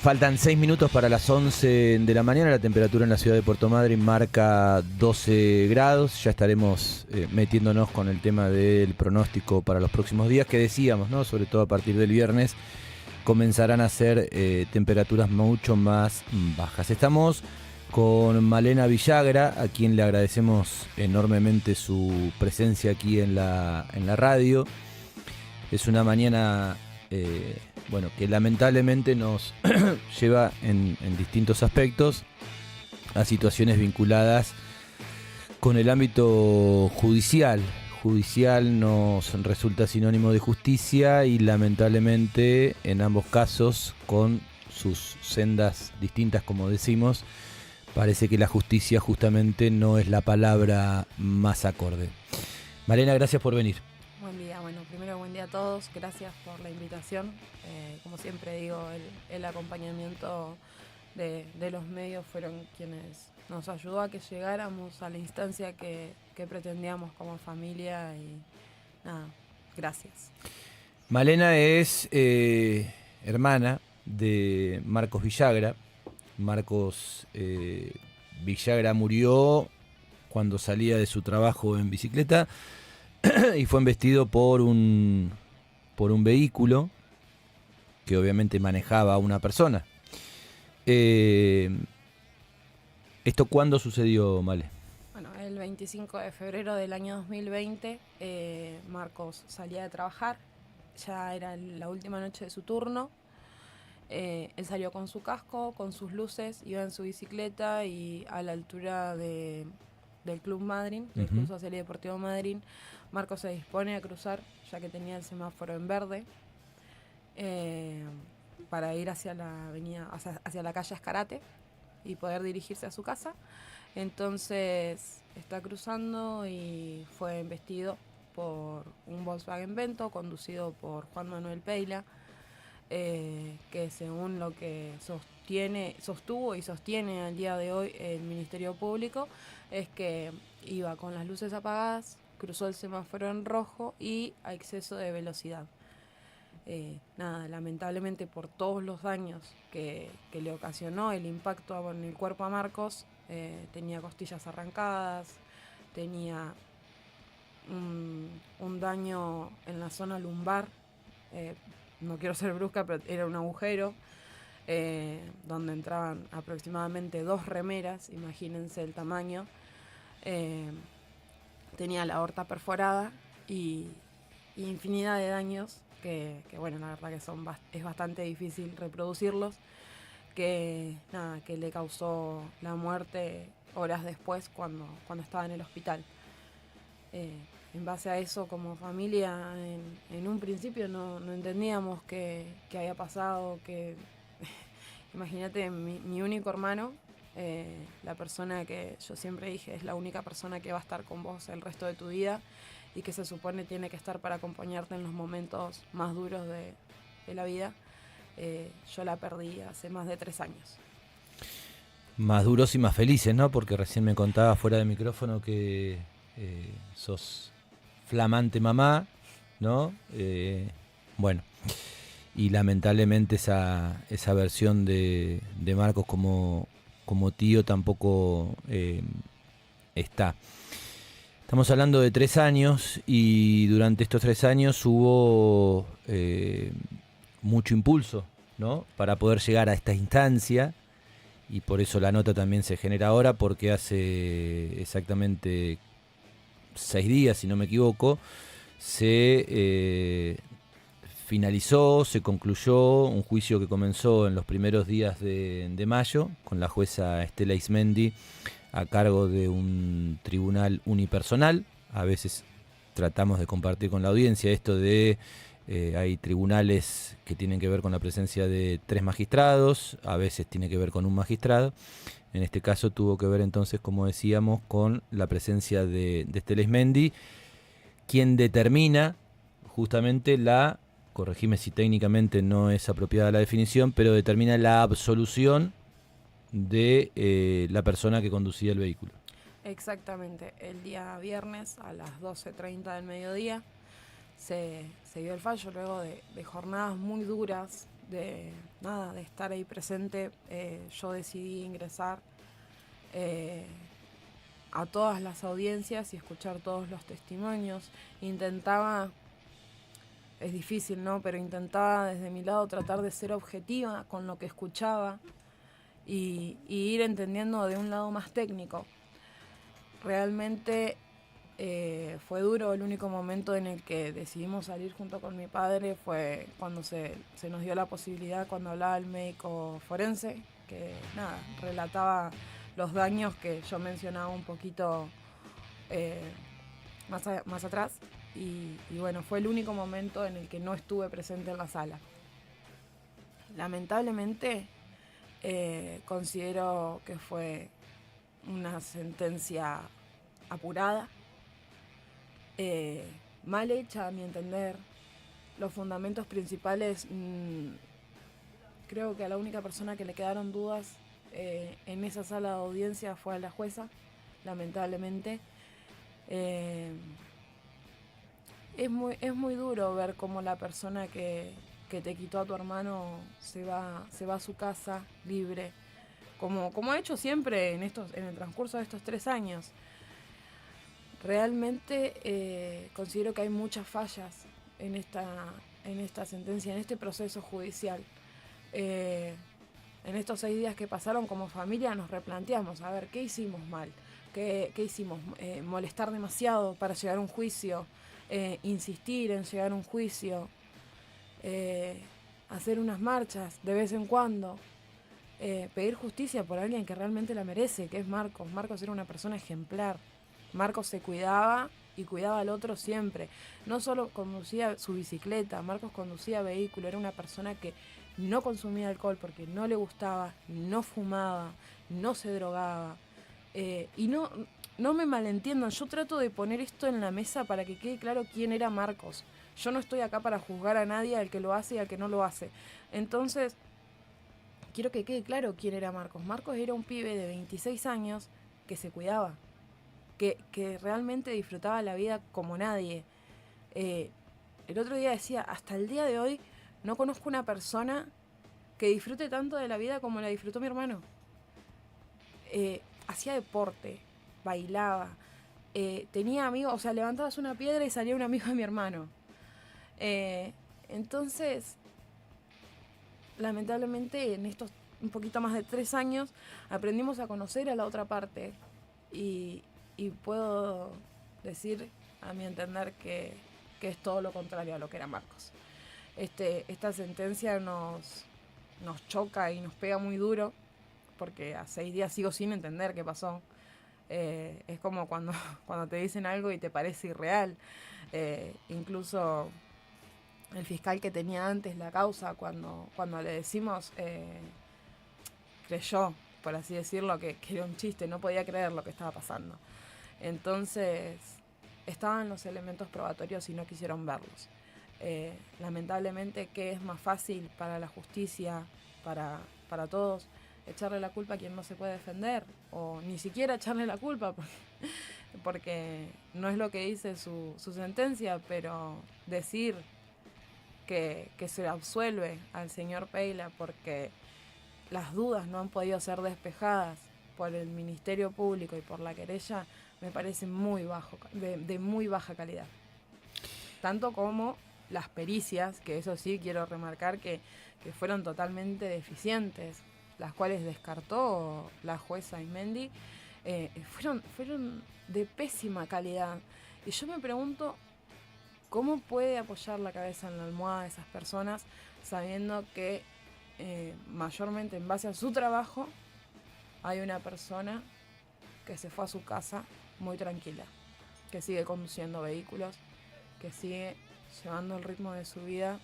Faltan 6 minutos para las 11 de la mañana. La temperatura en la ciudad de Puerto Madryn marca 12 grados. Ya estaremos metiéndonos con el tema del pronóstico para los próximos días, que decíamos, ¿no? Sobre todo a partir del viernes comenzarán a ser temperaturas mucho más bajas. Estamos con Malena Villagra, a quien le agradecemos enormemente su presencia aquí en la radio. Es una mañana que lamentablemente nos lleva en distintos aspectos a situaciones vinculadas con el ámbito judicial. Judicial nos resulta sinónimo de justicia y lamentablemente en ambos casos, con sus sendas distintas, como decimos, parece que la justicia justamente no es la palabra más acorde. Malena, gracias por venir. Buen día, primero buen día a todos, gracias por la invitación. Como siempre digo, el acompañamiento de los medios fueron quienes nos ayudó a que llegáramos a la instancia que pretendíamos como familia y nada, gracias. Malena es hermana de Marcos Villagra. Marcos Villagra murió cuando salía de su trabajo en bicicleta y fue embestido por un vehículo que obviamente manejaba a una persona. ¿Esto cuándo sucedió, Male? Bueno, el 25 de febrero del año 2020, Marcos salía de trabajar, ya era la última noche de su turno. Él salió con su casco, con sus luces, iba en su bicicleta y a la altura del Club Madryn, del Club Social y Deportivo Madryn, Marcos se dispone a cruzar, ya que tenía el semáforo en verde, para ir hacia la avenida, hacia la calle Escarate y poder dirigirse a su casa. Entonces está cruzando y fue embestido por un Volkswagen Vento conducido por Juan Manuel Peila, que según lo que sostuvo y sostiene al día de hoy el Ministerio Público, es que iba con las luces apagadas, cruzó el semáforo en rojo y a exceso de velocidad. Lamentablemente por todos los daños que le ocasionó el impacto en el cuerpo a Marcos, tenía costillas arrancadas, tenía un daño en la zona lumbar, no quiero ser brusca, pero era un agujero donde entraban aproximadamente 2 remeras, imagínense el tamaño. Tenía la aorta perforada y infinidad de daños que la verdad que es bastante difícil reproducirlos, que le causó la muerte horas después cuando estaba en el hospital. En base a eso, como familia, en un principio no entendíamos qué había pasado, que imagínate, mi único hermano, la persona que yo siempre dije es la única persona que va a estar con vos el resto de tu vida y que se supone tiene que estar para acompañarte en los momentos más duros de la vida, yo la perdí hace más de 3 años. Más duros y más felices, ¿no? Porque recién me contaba fuera de micrófono que sos flamante mamá, ¿no? Y lamentablemente esa versión de Marcos como tío tampoco está. Estamos hablando de 3 años y durante estos 3 años hubo mucho impulso, ¿no? Para poder llegar a esta instancia, y por eso la nota también se genera ahora, porque hace exactamente 6 días, si no me equivoco, se finalizó, se concluyó un juicio que comenzó en los primeros días de mayo con la jueza Estela Ismendi a cargo de un tribunal unipersonal. A veces tratamos de compartir con la audiencia esto de hay tribunales que tienen que ver con la presencia de 3 magistrados, a veces tiene que ver con un magistrado. En este caso tuvo que ver entonces, como decíamos, con la presencia de Estela Ismendi, quien determina justamente corregime si técnicamente no es apropiada la definición, pero determina la absolución de la persona que conducía el vehículo. Exactamente, el día viernes a las 12:30 del mediodía se dio el fallo luego de jornadas muy duras de estar ahí presente, yo decidí ingresar a todas las audiencias y escuchar todos los testimonios. Intentaba, es difícil, ¿no? Pero intentaba desde mi lado tratar de ser objetiva con lo que escuchaba y ir entendiendo de un lado más técnico. Realmente fue duro. El único momento en el que decidimos salir junto con mi padre fue cuando se nos dio la posibilidad, cuando hablaba el médico forense, que relataba los daños que yo mencionaba un poquito más atrás. Y bueno, fue el único momento en el que no estuve presente en la sala. Lamentablemente, considero que fue una sentencia apurada, mal hecha a mi entender. Los fundamentos principales, creo que a la única persona que le quedaron dudas en esa sala de audiencia fue a la jueza, lamentablemente. Es muy duro ver cómo la persona que te quitó a tu hermano se va a su casa libre, como ha hecho siempre en el transcurso de estos 3 años. Realmente considero que hay muchas fallas en esta sentencia, en este proceso judicial. En estos 6 días que pasaron, como familia nos replanteamos, a ver, ¿qué hicimos mal? ¿Qué hicimos? Molestar demasiado para llegar a un juicio, insistir en llegar a un juicio, hacer unas marchas de vez en cuando, pedir justicia por alguien que realmente la merece, que es Marcos. Marcos era una persona ejemplar. Marcos se cuidaba y cuidaba al otro siempre. No solo conducía su bicicleta, Marcos conducía vehículo, era una persona que no consumía alcohol porque no le gustaba, no fumaba, no se drogaba. Y no me malentiendan, yo trato de poner esto en la mesa para que quede claro quién era Marcos. Yo no estoy acá para juzgar a nadie, al que lo hace y al que no lo hace. Entonces, quiero que quede claro quién era Marcos. Marcos era un pibe de 26 años que se cuidaba, que realmente disfrutaba la vida como nadie. El otro día decía, hasta el día de hoy no conozco una persona que disfrute tanto de la vida como la disfrutó mi hermano. Hacía deporte, bailaba, tenía amigos, o sea, levantabas una piedra y salía un amigo de mi hermano. Entonces, lamentablemente en estos un poquito más de 3 años aprendimos a conocer a la otra parte y puedo decir, a mi entender, que es todo lo contrario a lo que era Marcos. Esta sentencia nos choca y nos pega muy duro, porque a 6 días sigo sin entender qué pasó. Es como cuando te dicen algo y te parece irreal. Incluso el fiscal que tenía antes la causa, cuando le decimos, creyó, por así decirlo, que era un chiste, no podía creer lo que estaba pasando. Entonces, estaban los elementos probatorios y no quisieron verlos. Lamentablemente, ¿qué es más fácil para la justicia, para todos? Echarle la culpa a quien no se puede defender, o ni siquiera echarle la culpa, porque no es lo que dice su sentencia, pero decir que se absuelve al señor Peyla porque las dudas no han podido ser despejadas por el Ministerio Público y por la querella, me parece muy bajo, de muy baja calidad. Tanto como las pericias, que eso sí quiero remarcar que fueron totalmente deficientes, las cuales descartó la jueza Imendi, fueron de pésima calidad. Y yo me pregunto, ¿cómo puede apoyar la cabeza en la almohada de esas personas sabiendo que mayormente en base a su trabajo hay una persona que se fue a su casa muy tranquila, que sigue conduciendo vehículos, que sigue llevando el ritmo de su vida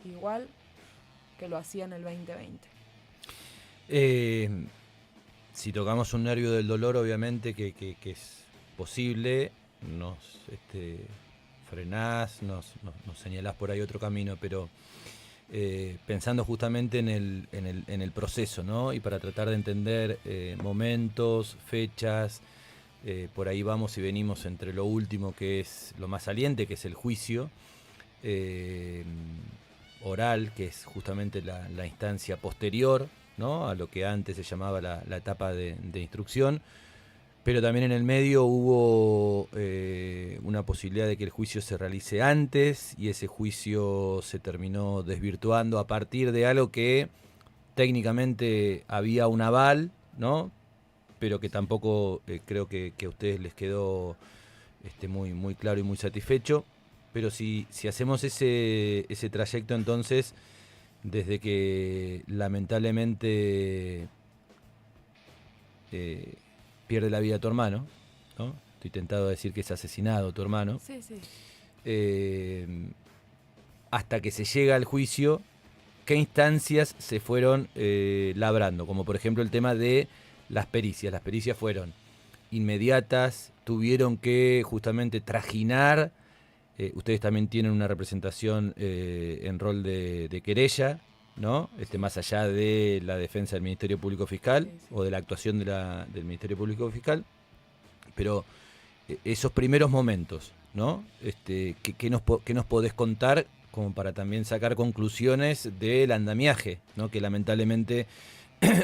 igual que lo hacía en el 2020? Si tocamos un nervio del dolor, obviamente que es posible, nos frenás, nos señalás por ahí otro camino, pero pensando justamente en el proceso, ¿no? Y para tratar de entender momentos, fechas, por ahí vamos y venimos entre lo último, que es lo más saliente, que es el juicio. oral, que es justamente la instancia posterior, ¿no?, a lo que antes se llamaba la etapa de instrucción. Pero también en el medio hubo una posibilidad de que el juicio se realice antes, y ese juicio se terminó desvirtuando a partir de algo que técnicamente había un aval, ¿no?, pero que tampoco creo que a ustedes les quedó muy, muy claro y muy satisfecho. Pero si hacemos ese trayecto, entonces, desde que lamentablemente pierde la vida tu hermano, ¿no? Estoy tentado a decir que es asesinado tu hermano. Sí, sí. Hasta que se llega al juicio, ¿qué instancias se fueron labrando? Como por ejemplo el tema de las pericias. Las pericias fueron inmediatas, tuvieron que justamente trajinar. Ustedes también tienen una representación en rol de querella, ¿no? Más allá de la defensa del Ministerio Público Fiscal, Sí, sí. o de la actuación del Ministerio Público Fiscal. Pero esos primeros momentos, ¿no? ¿Qué nos podés contar como para también sacar conclusiones del andamiaje, ¿no?, que lamentablemente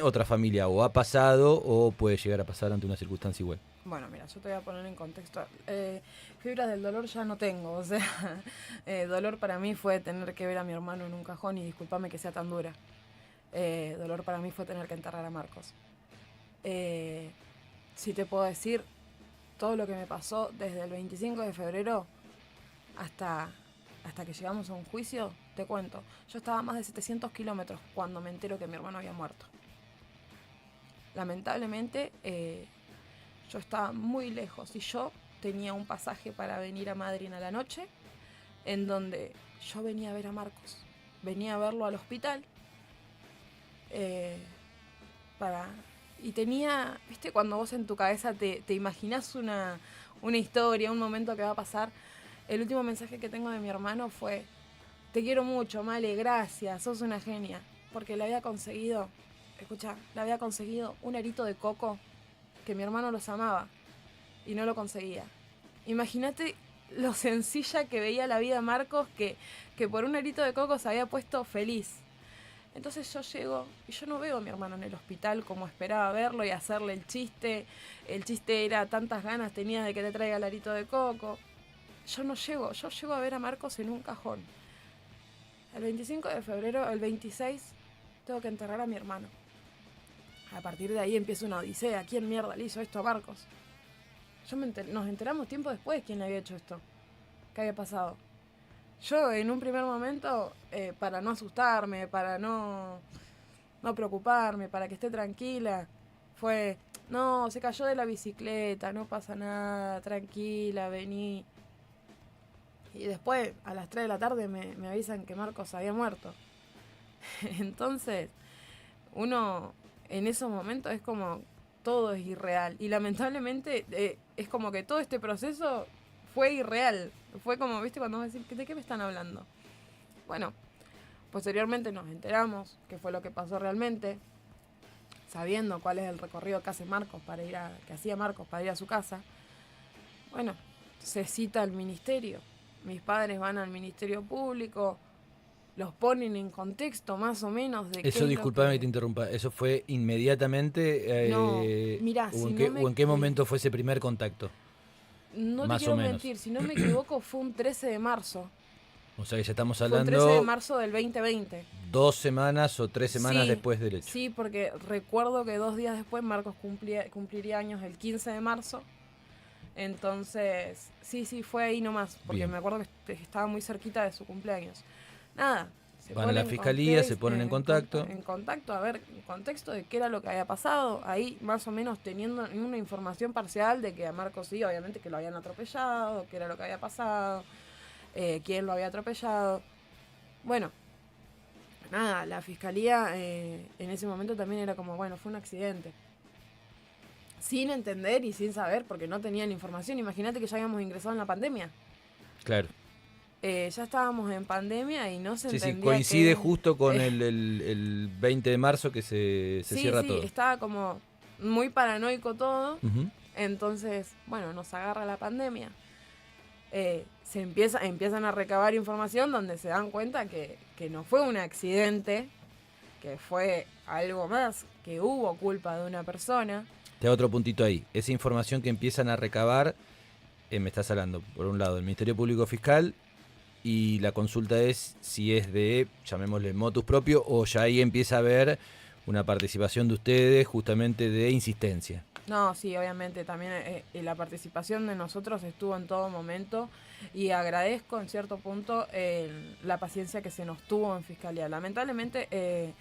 otra familia o ha pasado o puede llegar a pasar ante una circunstancia igual? Bueno, mira, yo te voy a poner en contexto. Fibras del dolor ya no tengo, o sea, dolor para mí fue tener que ver a mi hermano en un cajón, y discúlpame que sea tan dura. Dolor para mí fue tener que enterrar a Marcos. Sí te puedo decir todo lo que me pasó desde el 25 de febrero hasta que llegamos a un juicio, te cuento. Yo estaba a más de 700 kilómetros cuando me entero que mi hermano había muerto. Lamentablemente, yo estaba muy lejos y yo tenía un pasaje para venir a Madrid a la noche, en donde yo venía a ver a Marcos. Venía a verlo al hospital. Y tenía, viste, cuando vos en tu cabeza te imaginás una historia, un momento que va a pasar. El último mensaje que tengo de mi hermano fue: te quiero mucho, Male, gracias, sos una genia. Porque le había conseguido un arito de coco, que mi hermano los amaba y no lo conseguía. Imagínate lo sencilla que veía la vida Marcos, que por un arito de coco se había puesto feliz. Entonces yo llego y yo no veo a mi hermano en el hospital como esperaba verlo y hacerle el chiste. El chiste era: tantas ganas tenías de que te traiga el arito de coco. Yo no llego, yo llego a ver a Marcos en un cajón. El 25 de febrero, el 26, tengo que enterrar a mi hermano. A partir de ahí empieza una odisea. ¿Quién mierda le hizo esto a Marcos? Nos enteramos tiempo después quién le había hecho esto, qué había pasado. Yo en un primer momento, para no asustarme, para no preocuparme, para que esté tranquila, fue: no, se cayó de la bicicleta, no pasa nada, tranquila, vení. Y después, a las 3 de la tarde, me avisan que Marcos había muerto. Entonces, uno en esos momentos es como: todo es irreal. Y lamentablemente es como que todo este proceso fue irreal. Fue como, viste, cuando vos decís: ¿de qué me están hablando? Bueno, posteriormente nos enteramos qué fue lo que pasó realmente, sabiendo cuál es el recorrido que hacía Marcos para ir a su casa. Bueno, se cita al ministerio. Mis padres van al Ministerio Público, los ponen en contexto más o menos de Eso, disculpame que te interrumpa, ¿eso fue inmediatamente? No, mirá, ¿O en qué momento fue ese primer contacto? No te Más quiero o menos. mentir, si no me equivoco fue un 13 de marzo. O sea que ya estamos Fue un 13 de hablando marzo del 2020. 2 semanas o 3 semanas Sí, después del hecho. Sí, porque recuerdo que 2 días después Marcos cumpliría años el 15 de marzo. Entonces, sí, fue ahí nomás, porque Bien. me acuerdo que estaba muy cerquita de su cumpleaños. Nada. Van a la fiscalía, se ponen en contacto. En contacto, a ver, en contexto de qué era lo que había pasado. Ahí, más o menos, teniendo una información parcial de que a Marcos sí, obviamente, que lo habían atropellado, qué era lo que había pasado, quién lo había atropellado. Bueno, nada, la fiscalía en ese momento también era como: bueno, fue un accidente. Sin entender y sin saber, porque no tenían información. Imagínate que ya habíamos ingresado en la pandemia. Claro. Ya estábamos en pandemia y no se entendía. Sí, coincide justo con el 20 de marzo que se cierra todo. Sí, estaba como muy paranoico todo. Uh-huh. Entonces, bueno, nos agarra la pandemia. empiezan a recabar información donde se dan cuenta que no fue un accidente, que fue algo más, que hubo culpa de una persona. Te hago otro puntito ahí. Esa información que empiezan a recabar, me estás hablando, por un lado, del Ministerio Público Fiscal, y la consulta es si es de, llamémosle, motus propio, o ya ahí empieza a haber una participación de ustedes justamente de insistencia. No, sí, obviamente también la participación de nosotros estuvo en todo momento y agradezco en cierto punto la paciencia que se nos tuvo en Fiscalía. Lamentablemente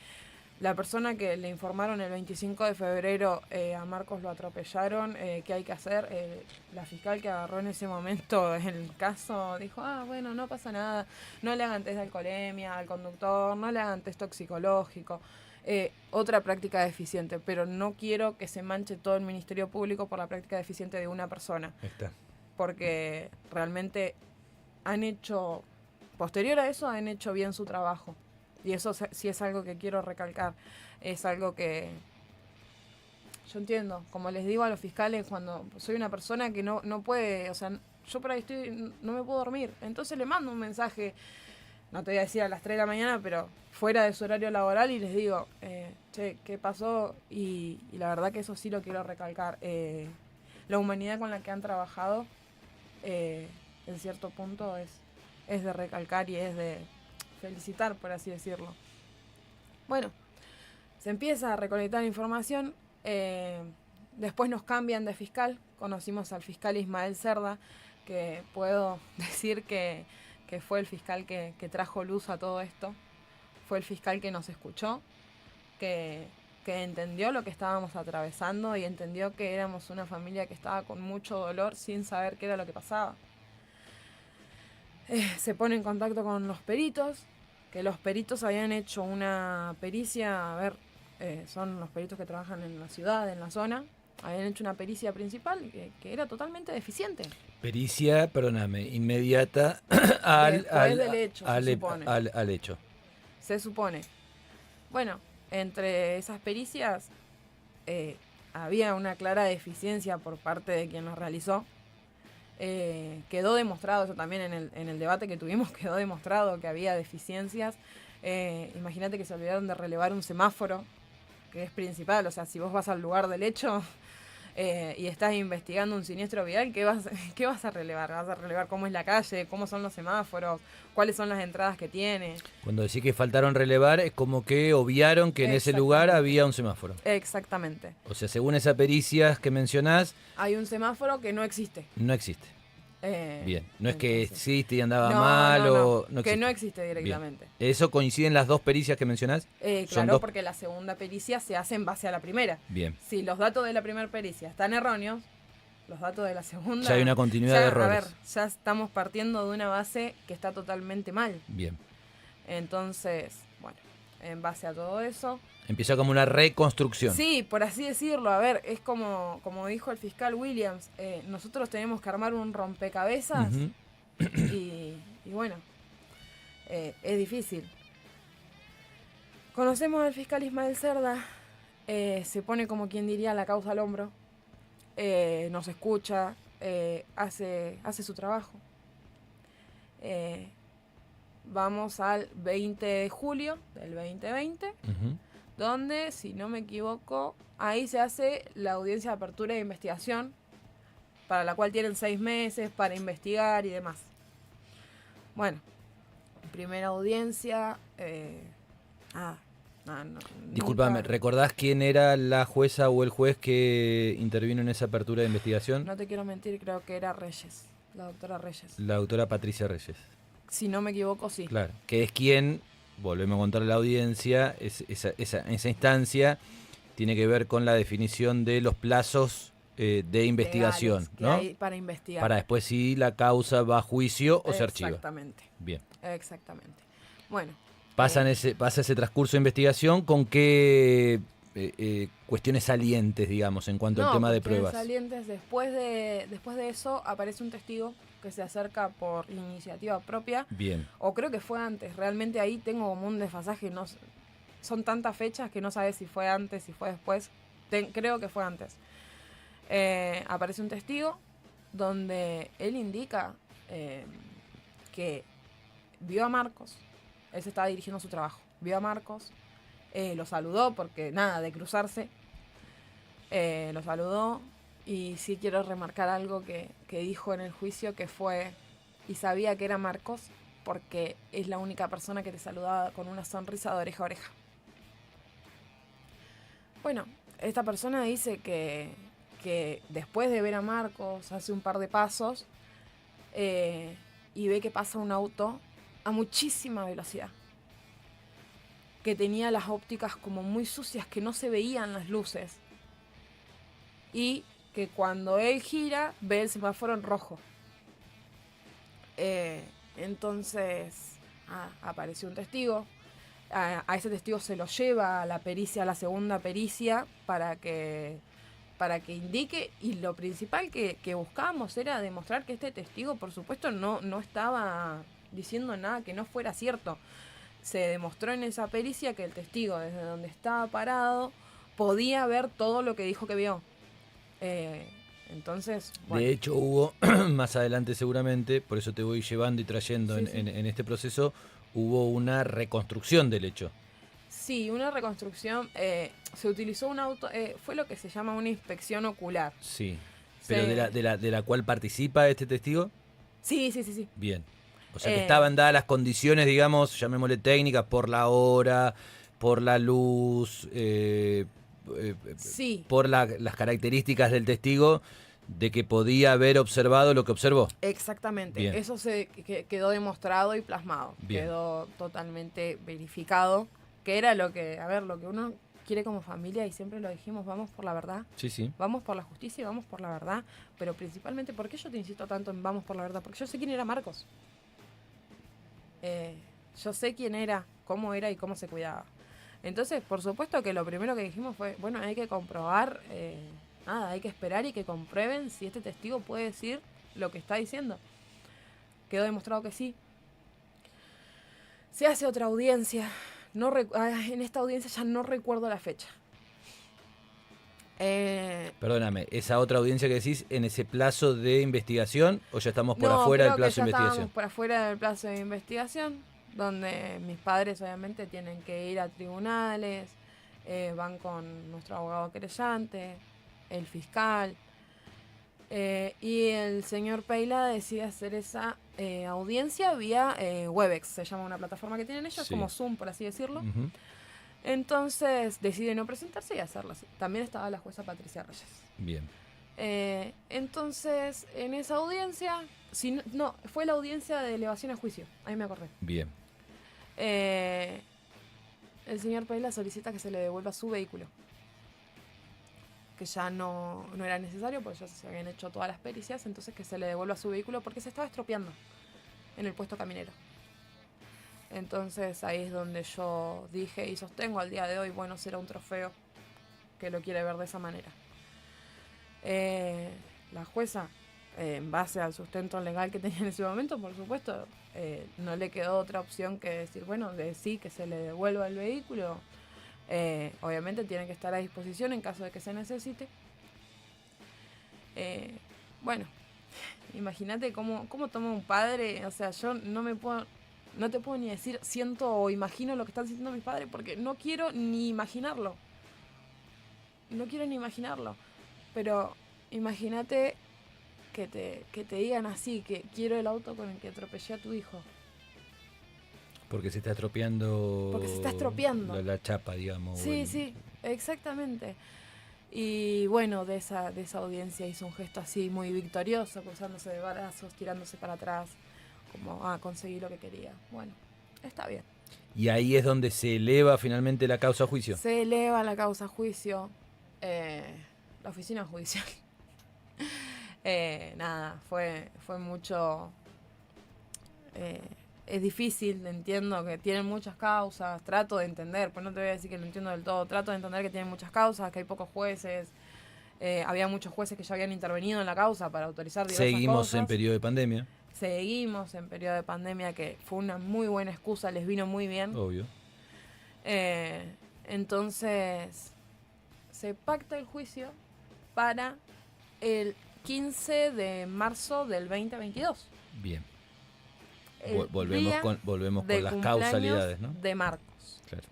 la persona que le informaron el 25 de febrero a Marcos lo atropellaron, ¿qué hay que hacer? La fiscal que agarró en ese momento el caso dijo, bueno, no pasa nada, no le hagan test de alcoholemia al conductor, no le hagan test toxicológico. Otra práctica deficiente, pero no quiero que se manche todo el Ministerio Público por la práctica deficiente de una persona. Está. Porque realmente posterior a eso, han hecho bien su trabajo. Y eso sí es algo que quiero recalcar. Es algo que yo entiendo. Como les digo a los fiscales, cuando soy una persona que no puede, o sea, yo por ahí no me puedo dormir. Entonces le mando un mensaje, no te voy a decir a las 3 de la mañana, pero fuera de su horario laboral y les digo, che, ¿qué pasó? Y la verdad que eso sí lo quiero recalcar. La humanidad con la que han trabajado, en cierto punto, es de recalcar y es de felicitar, por así decirlo. Bueno, se empieza a recolectar información, después nos cambian de fiscal, conocimos al fiscal Ismael Cerda, que puedo decir que fue el fiscal que trajo luz a todo esto, fue el fiscal que nos escuchó, que entendió lo que estábamos atravesando y entendió que éramos una familia que estaba con mucho dolor sin saber qué era lo que pasaba. Se pone en contacto con los peritos, que los peritos habían hecho una pericia, son los peritos que trabajan en la ciudad, en la zona, habían hecho una pericia principal que era totalmente deficiente. Pericia, perdóname, inmediata al hecho. Se supone. Bueno, entre esas pericias había una clara deficiencia por parte de quien los realizó. Quedó demostrado, eso también en el debate que tuvimos, quedó demostrado que había deficiencias. Imagínate que se olvidaron de relevar un semáforo, que es principal. O sea, si vos vas al lugar del hecho y estás investigando un siniestro vial, ¿qué vas a relevar? Vas a relevar cómo es la calle, cómo son los semáforos, cuáles son las entradas que tiene. Cuando decís que faltaron relevar, es como que obviaron que en ese lugar había un semáforo. Exactamente. O sea, según esas pericias que mencionás, hay un semáforo que no existe. No existe. Bien, no es que existe y andaba no, mal o... No que no existe directamente. Bien. ¿Eso coinciden las dos pericias que mencionás? Claro, porque la segunda pericia se hace en base a la primera. Bien. Si los datos de la primera pericia están erróneos, los datos de la segunda... Ya hay una continuidad de errores. A ver, ya estamos partiendo de una base que está totalmente mal. Bien. Entonces, bueno, en base a todo eso... Empieza como una reconstrucción. Sí, por así decirlo. A ver, es como dijo el fiscal Williams, nosotros tenemos que armar un rompecabezas y bueno, es difícil. Conocemos al fiscal Ismael Cerda, se pone como quien diría la causa al hombro, nos escucha, hace su trabajo. Vamos al 20 de julio del 2020. Donde, si no me equivoco, ahí se hace la audiencia de apertura de investigación, para la cual tienen 6 meses para investigar y demás. Bueno, primera audiencia... Discúlpame, ¿recordás quién era la jueza o el juez que intervino en esa apertura de investigación? No te quiero mentir, creo que era Reyes, la doctora Reyes. La doctora Patricia Reyes. Si no me equivoco, sí. Claro, que es quien... Volvemos a contarle a la audiencia, esa instancia tiene que ver con la definición de los plazos de investigación, legales, ¿no? Hay para investigar. Para después si la causa va a juicio o se archiva. Exactamente. Bien. Exactamente. Bueno. Pasa ese transcurso de investigación con qué cuestiones salientes, digamos, en cuanto al tema de pruebas. Salientes. Después de eso aparece un testigo que se acerca por iniciativa propia. Bien. O creo que fue antes. Realmente ahí tengo como un desfasaje. No, son tantas fechas que no sabes si fue antes, si fue después. Creo que fue antes. Aparece un testigo donde él indica que vio a Marcos, él se estaba dirigiendo a su trabajo, vio a Marcos, lo saludó porque nada, de cruzarse, lo saludó y sí quiero remarcar algo que dijo en el juicio que fue, y sabía que era Marcos porque es la única persona que te saludaba con una sonrisa de oreja a oreja. Bueno, esta persona dice que después de ver a Marcos hace un par de pasos y ve que pasa un auto a muchísima velocidad, que tenía las ópticas como muy sucias, que no se veían las luces, y que cuando él gira ve el semáforo en rojo. Entonces apareció un testigo. A ese testigo se lo lleva a la pericia, a la segunda pericia, para que indique, y lo principal que buscábamos era demostrar que este testigo, por supuesto, no estaba diciendo nada que no fuera cierto. Se demostró en esa pericia que el testigo, desde donde estaba parado, podía ver todo lo que dijo que vio. Entonces, bueno. De hecho, hubo, más adelante seguramente, por eso te voy llevando y trayendo Sí, en este proceso, hubo una reconstrucción del hecho. Sí, una reconstrucción. Se utilizó un auto, fue lo que se llama una inspección ocular. Sí, pero de la cual participa este testigo. Sí. Bien. O sea que estaban dadas las condiciones, digamos, llamémosle técnicas, por la hora, por la luz, sí. por las características del testigo, de que podía haber observado lo que observó. Exactamente. Bien. Eso quedó demostrado y plasmado. Bien. Quedó totalmente verificado. Que era lo que uno quiere como familia, y siempre lo dijimos, vamos por la verdad. Sí. Vamos por la justicia y vamos por la verdad. Pero principalmente, ¿por qué yo te insisto tanto en vamos por la verdad? Porque yo sé quién era Marcos. Yo sé quién era, cómo era y cómo se cuidaba. Entonces, por supuesto que lo primero que dijimos fue, bueno, hay que comprobar, hay que esperar y que comprueben si este testigo puede decir lo que está diciendo. Quedó demostrado que sí. Se hace otra audiencia. En esta audiencia ya no recuerdo la fecha. Perdóname, ¿esa otra audiencia que decís en ese plazo de investigación o ya estamos por afuera del plazo de investigación? Estábamos por afuera del plazo de investigación, donde mis padres obviamente tienen que ir a tribunales, van con nuestro abogado querellante, el fiscal, y el señor Peila decide hacer esa audiencia vía Webex, se llama una plataforma que tienen ellos, como Zoom, por así decirlo. Uh-huh. Entonces decide no presentarse y hacerlo así. También estaba la jueza Patricia Reyes. Bien. Entonces, en esa audiencia, fue la audiencia de elevación a juicio, ahí me acordé. Bien. El señor Peila solicita que se le devuelva su vehículo, que ya no era necesario porque ya se habían hecho todas las pericias, entonces que se le devuelva su vehículo porque se estaba estropeando en el puesto caminero. Entonces ahí es donde yo dije y sostengo al día de hoy, bueno, será un trofeo que lo quiere ver de esa manera. La jueza, en base al sustento legal que tenía en ese momento, por supuesto, no le quedó otra opción que decir, bueno, sí, que se le devuelva el vehículo. Obviamente tiene que estar a disposición en caso de que se necesite. Bueno, imagínate cómo toma un padre, o sea, yo no te puedo ni decir siento o imagino lo que están sintiendo mis padres porque no quiero ni imaginarlo. Pero imagínate que te digan así, que quiero el auto con el que atropellé a tu hijo. Porque se está estropeando. La chapa, digamos. Sí, exactamente. Y bueno, de esa audiencia hizo un gesto así muy victorioso, cruzándose de brazos, tirándose para atrás, como conseguí lo que quería. Bueno, está bien. Y ahí es donde se eleva finalmente la causa a juicio. Se eleva la causa a juicio, la oficina judicial. Fue mucho. Es difícil, entiendo que tienen muchas causas, trato de entender, pues no te voy a decir que lo entiendo del todo, trato de entender que tienen muchas causas, que hay pocos jueces, había muchos jueces que ya habían intervenido en la causa para autorizar diversas cosas. Seguimos en periodo de pandemia. Que fue una muy buena excusa, les vino muy bien. Obvio. Entonces, se pacta el juicio para el 15 de marzo del 2022. Bien. El Volvemos día con de las cumpleaños causalidades, ¿no? de Marcos. Claro.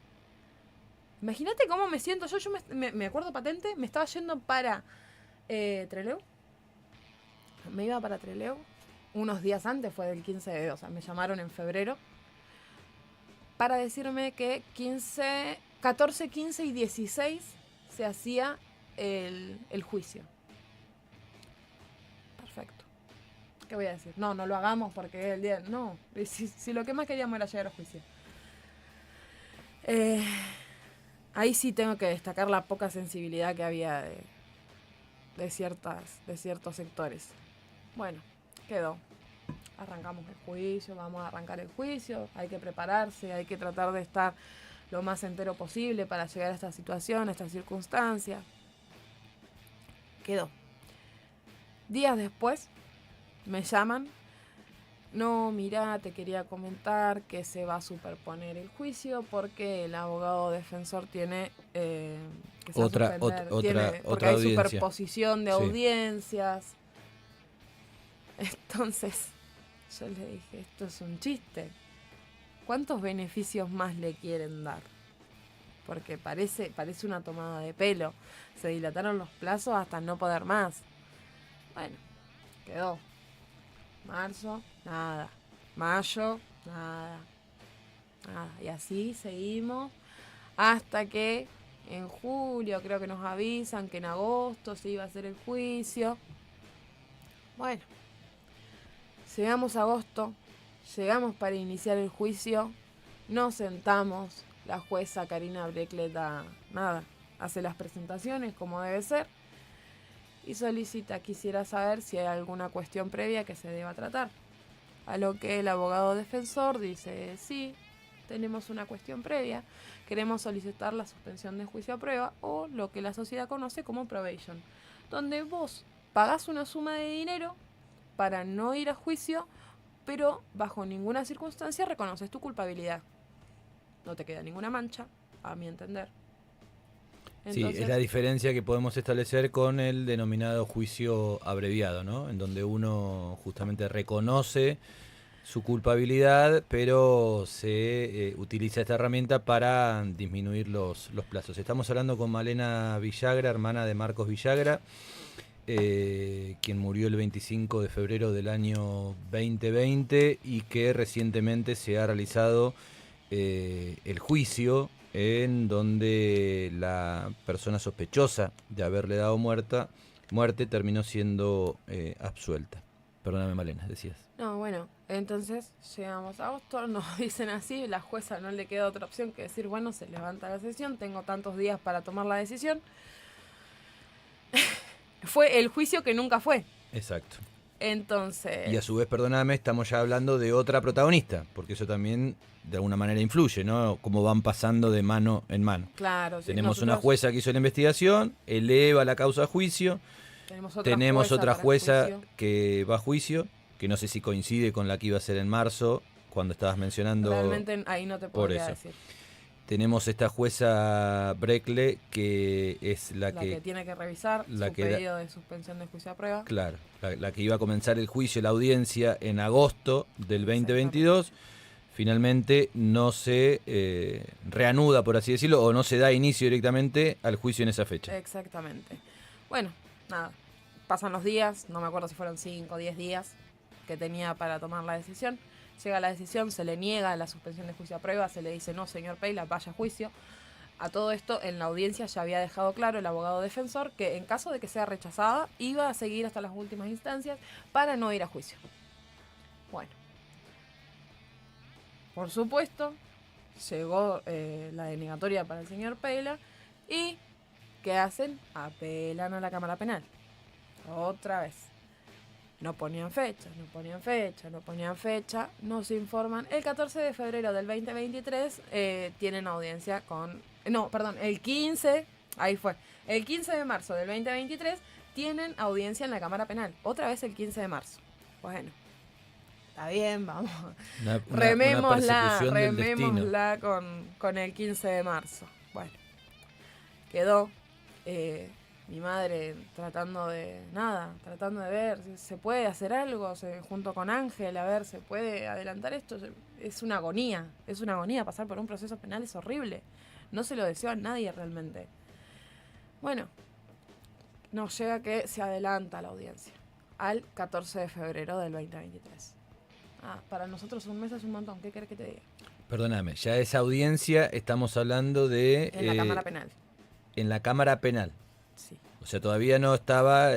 Imagínate cómo me siento. Yo me acuerdo patente, me estaba yendo para Trelew. Me iba para Trelew. Unos días antes, fue del 15 de... O sea, me llamaron en febrero para decirme que 14, 15 y 16 se hacía el juicio. Perfecto. ¿Qué voy a decir? No lo hagamos porque es el día... No, si lo que más queríamos era llegar al juicio. Ahí sí tengo que destacar la poca sensibilidad que había de ciertos sectores. Bueno, quedó. Arrancamos el juicio, vamos a arrancar el juicio, hay que prepararse, hay que tratar de estar lo más entero posible para llegar a esta situación, a esta circunstancia. Quedó. Días después me llaman. No, mirá, te quería comentar que se va a superponer el juicio porque el abogado defensor tiene que se va a suspender, porque otra hay audiencia. superposición de Sí. audiencias. Entonces, yo le dije, esto es un chiste. ¿Cuántos beneficios más le quieren dar? Porque parece una tomada de pelo. Se dilataron los plazos hasta no poder más. Bueno, quedó. Marzo, nada. Mayo, nada. Y así seguimos hasta que en julio creo que nos avisan que en agosto se iba a hacer el juicio. Bueno, llegamos a agosto, llegamos para iniciar el juicio, nos sentamos, la jueza Karina Brecleta, hace las presentaciones como debe ser y solicita, quisiera saber si hay alguna cuestión previa que se deba tratar. A lo que el abogado defensor dice, sí, tenemos una cuestión previa, queremos solicitar la suspensión de juicio a prueba o lo que la sociedad conoce como probation, donde vos pagás una suma de dinero para no ir a juicio, pero bajo ninguna circunstancia reconoces tu culpabilidad. No te queda ninguna mancha, a mi entender. Entonces, sí, es la diferencia que podemos establecer con el denominado juicio abreviado, ¿no? En donde uno justamente reconoce su culpabilidad, pero se utiliza esta herramienta para disminuir los plazos. Estamos hablando con Malena Villagra, hermana de Marcos Villagra, quien murió el 25 de febrero del año 2020 y que recientemente se ha realizado el juicio en donde la persona sospechosa de haberle dado muerte terminó siendo absuelta. Perdóname, Malena, decías. no, bueno, entonces llegamos a agosto, nos dicen así, la jueza no le queda otra opción que decir, bueno, se levanta la sesión, tengo tantos días para tomar la decisión. Fue el juicio que nunca fue. Exacto. Entonces... Y a su vez, perdóname, estamos ya hablando de otra protagonista, porque eso también de alguna manera influye, ¿no? Cómo van pasando de mano en mano. Claro, sí, Tenemos una jueza que hizo la investigación, eleva la causa a juicio, tenemos otra jueza que va a juicio, que no sé si coincide con la que iba a ser en marzo, cuando estabas mencionando... Realmente ahí no te podría decir. Tenemos esta jueza Brechle, que es la que tiene que revisar su pedido de suspensión de juicio a prueba. Claro, la que iba a comenzar el juicio, la audiencia, en agosto del 2022. Finalmente no se reanuda, por así decirlo, o no se da inicio directamente al juicio en esa fecha. Exactamente. Bueno, nada, pasan los días, no me acuerdo si fueron 5 o 10 días que tenía para tomar la decisión. Llega la decisión, se le niega la suspensión de juicio a prueba, se le dice, no, señor Peila, vaya a juicio. A todo esto, en la audiencia ya había dejado claro el abogado defensor que en caso de que sea rechazada, iba a seguir hasta las últimas instancias para no ir a juicio. Bueno. Por supuesto, llegó la denegatoria para el señor Peila y ¿qué hacen? Apelan a la Cámara Penal. Otra vez. No ponían fecha, nos informan. El 14 de febrero del 2023 tienen audiencia con... No, perdón, el 15, ahí fue. El 15 de marzo del 2023 tienen audiencia en la Cámara Penal. Otra vez el 15 de marzo. Bueno, está bien, vamos. Remémosla con el 15 de marzo. Bueno, quedó. mi madre tratando de ver si se puede hacer algo, junto con Ángel, a ver, se puede adelantar esto. Es una agonía pasar por un proceso penal, es horrible. No se lo deseo a nadie realmente. Bueno, nos llega que se adelanta la audiencia al 14 de febrero del 2023. Para nosotros un mes es un montón, ¿qué querés que te diga? Perdóname, ya esa audiencia estamos hablando de... En la Cámara Penal. En la Cámara Penal. Sí. O sea, todavía no estaba...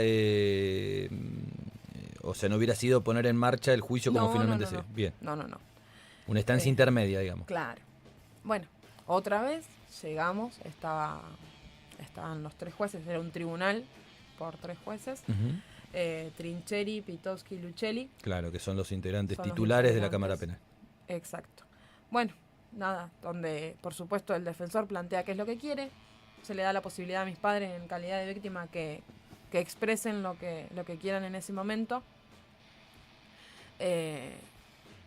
o sea, no hubiera sido poner en marcha el juicio como finalmente se... Bien. No. Una estancia intermedia, digamos. Claro. Bueno, otra vez llegamos, estaban los 3 jueces, era un tribunal por 3 jueces. Uh-huh. Trincheri, Pitowski y Luchelli. Claro, que son los integrantes titulares de la Cámara Penal. Exacto. Bueno, nada, donde por supuesto el defensor plantea qué es lo que quiere, se le da la posibilidad a mis padres en calidad de víctima que expresen lo que quieran en ese momento.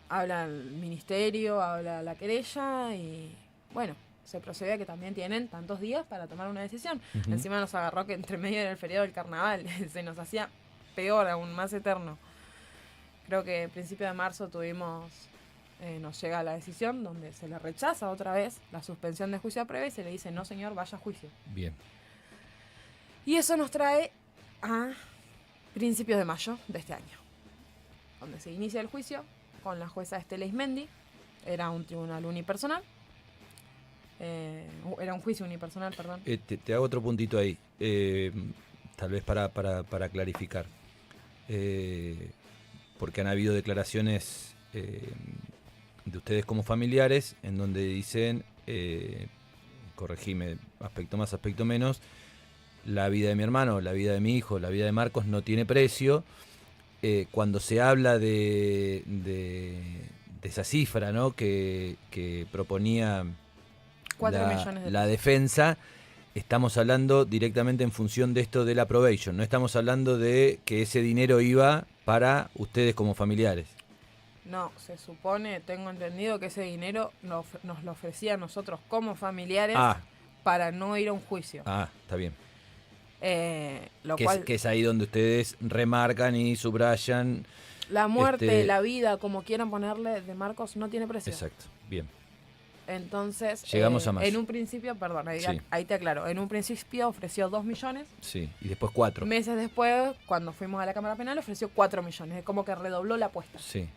Habla el ministerio, habla la querella y bueno, se procede a que también tienen tantos días para tomar una decisión. Uh-huh. Encima nos agarró que entre medio era el feriado del carnaval, se nos hacía peor, aún más eterno. Creo que a principio de marzo nos llega la decisión donde se le rechaza otra vez la suspensión de juicio a prueba y se le dice, no señor, vaya a juicio. Bien. Y eso nos trae a principios de mayo de este año, donde se inicia el juicio con la jueza Estela Ismendi. Era un tribunal unipersonal. Era un juicio unipersonal, perdón. Te hago otro puntito ahí, tal vez para clarificar. Porque han habido declaraciones de ustedes como familiares en donde dicen, corregime, aspecto más, aspecto menos, la vida de mi hermano, la vida de mi hijo, la vida de Marcos no tiene precio. Cuando se habla de esa cifra, ¿no? que proponía 4 millones de la defensa, estamos hablando directamente en función de esto de la probation. No estamos hablando de que ese dinero iba para ustedes como familiares. No, se supone, tengo entendido que ese dinero nos lo ofrecía a nosotros como familiares para no ir a un juicio. Está bien. Cual, que es ahí donde ustedes remarcan y subrayan. La muerte, la vida, como quieran ponerle, de Marcos no tiene precio. Exacto, bien. Entonces, llegamos a mayo. En un principio, perdón, ahí te aclaro, en un principio ofreció 2 millones. Sí, y después 4. Meses después, cuando fuimos a la Cámara Penal, ofreció 4 millones. Es como que redobló la apuesta. Sí.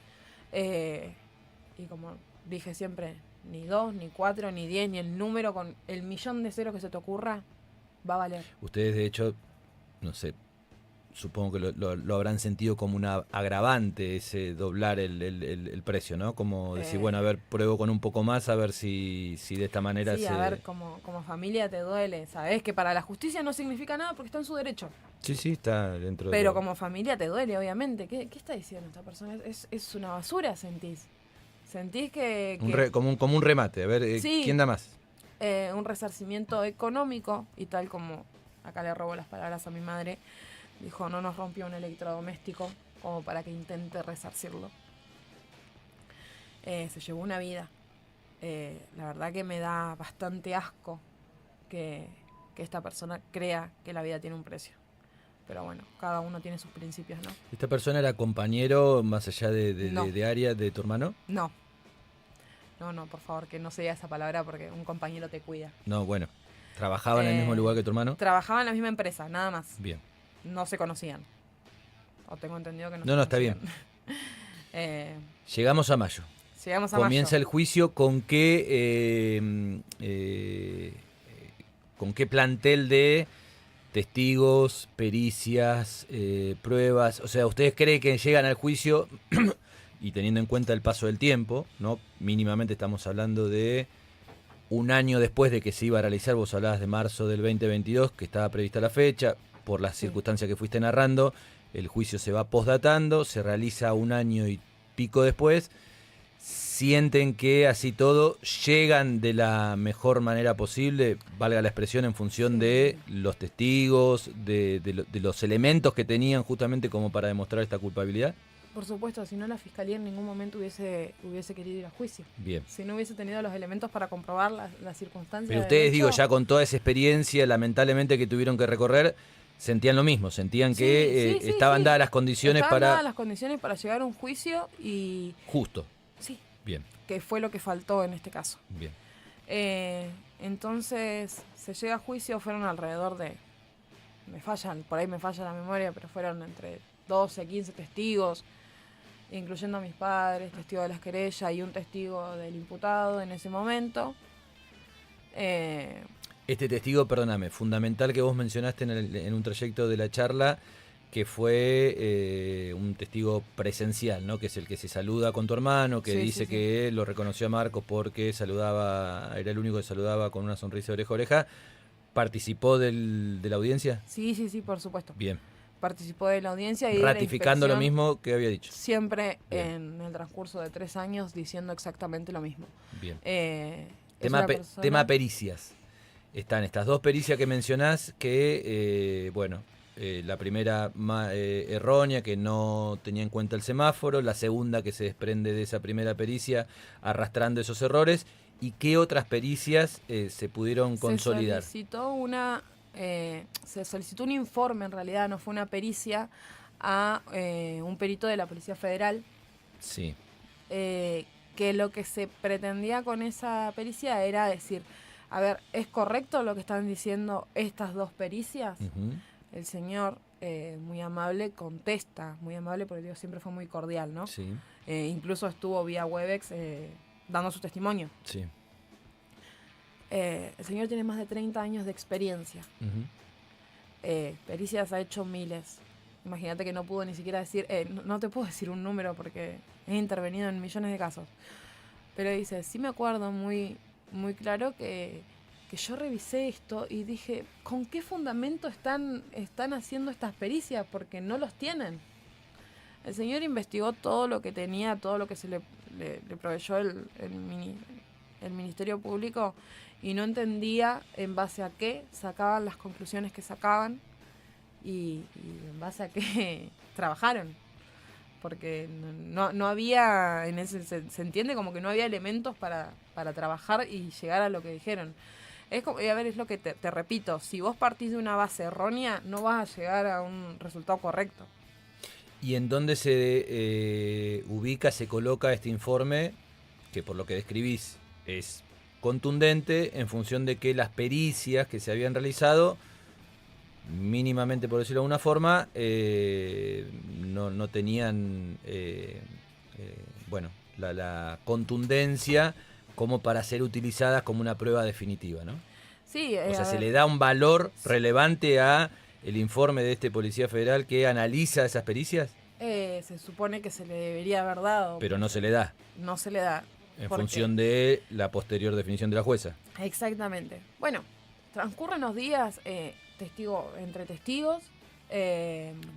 Y como dije siempre, ni 2, ni 4, ni 10, ni el número con el millón de ceros que se te ocurra, va a valer. Ustedes, de hecho, no sé, supongo que lo habrán sentido como una agravante ese doblar el precio, ¿no? Como decir, bueno, a ver, pruebo con un poco más, a ver si de esta manera sí, a ver, como familia te duele, sabes que para la justicia no significa nada porque está en su derecho. Sí, está dentro de... Pero como familia te duele, obviamente. ¿Qué está diciendo esta persona? Es una basura, sentís. Sentís que... Como un remate, a ver, sí, ¿quién da más? Un resarcimiento económico, y tal como acá le robo las palabras a mi madre, dijo, no nos rompió un electrodoméstico como para que intente resarcirlo. Se llevó una vida. La verdad que me da bastante asco que esta persona crea que la vida tiene un precio. Pero bueno, cada uno tiene sus principios, ¿no? ¿Esta persona era compañero más allá no. de área de tu hermano? No, por favor, que no se diga esa palabra porque un compañero te cuida. No, bueno. ¿Trabajaba en el mismo lugar que tu hermano? Trabajaba en la misma empresa, nada más. Bien. No se conocían. O tengo entendido que no se conocían. Está bien. Llegamos a mayo. Comienza el juicio con qué plantel de testigos, pericias, pruebas. O sea, ¿ustedes creen que llegan al juicio y teniendo en cuenta el paso del tiempo, ¿no? Mínimamente estamos hablando de un año después de que se iba a realizar, vos hablabas de marzo del 2022, que estaba prevista la fecha, por las circunstancias que fuiste narrando, el juicio se va postdatando, se realiza un año y pico después, sienten que así todo llegan de la mejor manera posible, valga la expresión, en función de los testigos, de los elementos que tenían justamente como para demostrar esta culpabilidad. Por supuesto, si no la fiscalía en ningún momento hubiese querido ir a juicio. Bien. Si no hubiese tenido los elementos para comprobar las circunstancias. Pero del ustedes, hecho, digo, ya con toda esa experiencia, lamentablemente, que tuvieron que recorrer, sentían lo mismo, sentían que estaban dadas las condiciones estaban para... dadas las condiciones para llegar a un juicio y... Justo. Sí. Bien. Que fue lo que faltó en este caso. Bien. Entonces, se llega a juicio, fueron alrededor de... por ahí me falla la memoria, pero fueron entre 12, 15 testigos, incluyendo a mis padres, testigo de las querellas y un testigo del imputado en ese momento. Este testigo, perdóname, fundamental que vos mencionaste en un trayecto de la charla, que fue un testigo presencial, ¿no? Que es el que se saluda con tu hermano, que dice que lo reconoció a Marcos porque era el único que saludaba con una sonrisa de oreja a oreja. ¿Participó de la audiencia? Sí, por supuesto. Bien. Participó de la audiencia y ratificando de la lo mismo que había dicho. Siempre en el transcurso de 3 años diciendo exactamente lo mismo. Bien. Tema pericias. Están estas dos pericias que mencionás que, la primera errónea, que no tenía en cuenta el semáforo, la segunda que se desprende de esa primera pericia arrastrando esos errores. ¿Y qué otras pericias se pudieron consolidar? Se solicitó un informe, en realidad no fue una pericia, a un perito de la Policía Federal. Sí. Que lo que se pretendía con esa pericia era decir, a ver, ¿es correcto lo que están diciendo estas dos pericias? Uh-huh. El señor, muy amable, contesta, muy amable porque Dios siempre fue muy cordial, ¿no? Sí. Incluso estuvo vía Webex dando su testimonio. Sí. El señor tiene más de 30 años de experiencia. Uh-huh. Pericias ha hecho miles. Imagínate que no pudo ni siquiera decir, no te puedo decir un número porque he intervenido en millones de casos. Pero dice, sí me acuerdo muy, muy claro que yo revisé esto y dije, ¿con qué fundamento están haciendo estas pericias? Porque no los tienen. El señor investigó todo lo que tenía, todo lo que se le proveyó el Ministerio Público y no entendía en base a qué sacaban las conclusiones que sacaban y en base a qué trabajaron. Porque no había, se entiende como que no había elementos para trabajar y llegar a lo que dijeron. Es como, es lo que te repito, si vos partís de una base errónea, no vas a llegar a un resultado correcto. ¿Y en dónde se ubica, se coloca este informe, que por lo que describís es contundente en función de que las pericias que se habían realizado, mínimamente por decirlo de alguna forma, no tenían la contundencia como para ser utilizadas como una prueba definitiva, ¿no? Sí, o sea, se le da un valor relevante a el informe de este Policía Federal que analiza esas pericias. Se supone que se le debería haber dado. Pero no se le da. No se le da. En función de la posterior definición de la jueza. Exactamente. Bueno, transcurren los días entre testigos.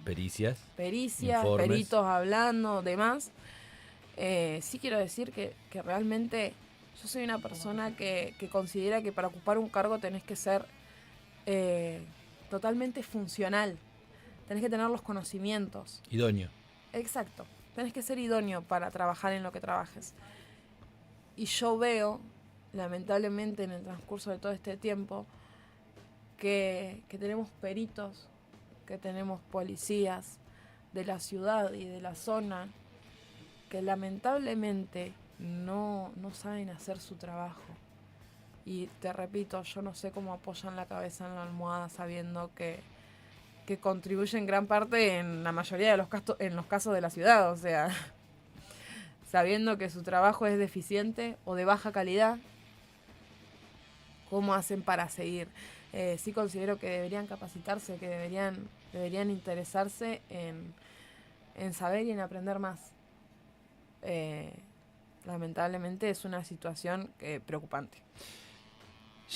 Pericias. Informes. Peritos hablando, demás. Sí quiero decir que realmente yo soy una persona que considera que para ocupar un cargo tenés que ser totalmente funcional. Tenés que tener los conocimientos. Idóneo. Exacto. Tenés que ser idóneo para trabajar en lo que trabajes. Y yo veo, lamentablemente en el transcurso de todo este tiempo, que tenemos peritos, que tenemos policías de la ciudad y de la zona, que lamentablemente no saben hacer su trabajo. Y te repito, yo no sé cómo apoyan la cabeza en la almohada sabiendo que contribuyen gran parte en la mayoría de los casos de la ciudad, o sea, sabiendo que su trabajo es deficiente o de baja calidad, ¿cómo hacen para seguir? Sí considero que deberían capacitarse, que deberían interesarse en saber y en aprender más. Lamentablemente es una situación preocupante.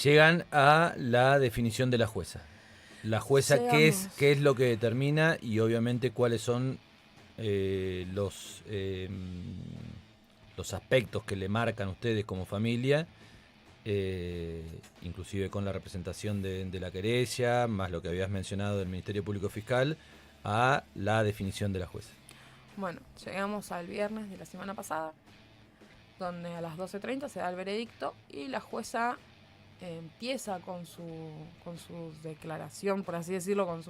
Llegan a la definición de la jueza. La jueza, ¿qué es lo que determina? Y obviamente cuáles son los aspectos que le marcan a ustedes como familia, inclusive con la representación de la querella, más lo que habías mencionado del Ministerio Público Fiscal, a la definición de la jueza. Bueno, llegamos al viernes de la semana pasada, donde a las 12:30 se da el veredicto y la jueza empieza con su declaración, por así decirlo, con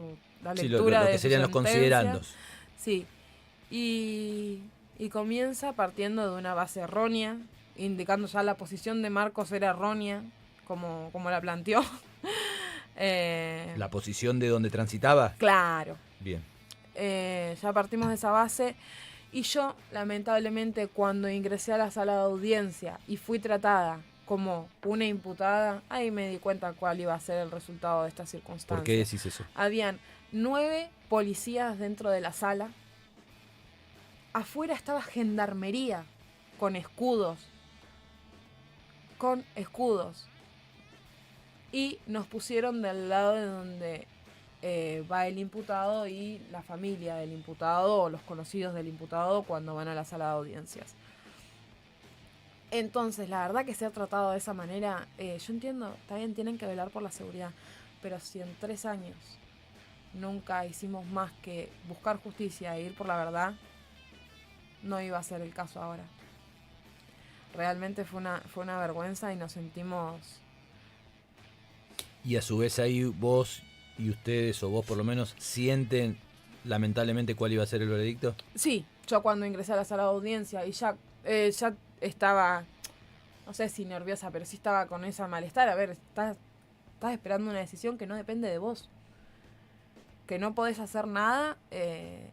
la lectura lo de que su serían los sentencia. considerandos. Sí, y comienza partiendo de una base errónea, indicando ya la posición de Marcos era errónea, como la planteó. ¿La posición de donde transitaba? Claro. Bien. Ya partimos de esa base. Y yo, lamentablemente, cuando ingresé a la sala de audiencia y fui tratada como una imputada, ahí me di cuenta cuál iba a ser el resultado de esta circunstancia. ¿Por qué decís eso? Habían 9 policías dentro de la sala. Afuera estaba gendarmería con escudos. Y nos pusieron del lado de donde va el imputado y la familia del imputado o los conocidos del imputado cuando van a la sala de audiencias. Entonces, la verdad que se ha tratado de esa manera, yo entiendo, también tienen que velar por la seguridad, pero si en 3 años nunca hicimos más que buscar justicia e ir por la verdad, no iba a ser el caso ahora. Realmente fue una vergüenza y nos sentimos... Y a su vez ahí vos y ustedes, o vos por lo menos, sienten lamentablemente cuál iba a ser el veredicto. Sí, yo cuando ingresé a la sala de audiencia y ya estaba, no sé si nerviosa, pero sí estaba con ese malestar. A ver, estás esperando una decisión que no depende de vos, que no podés hacer nada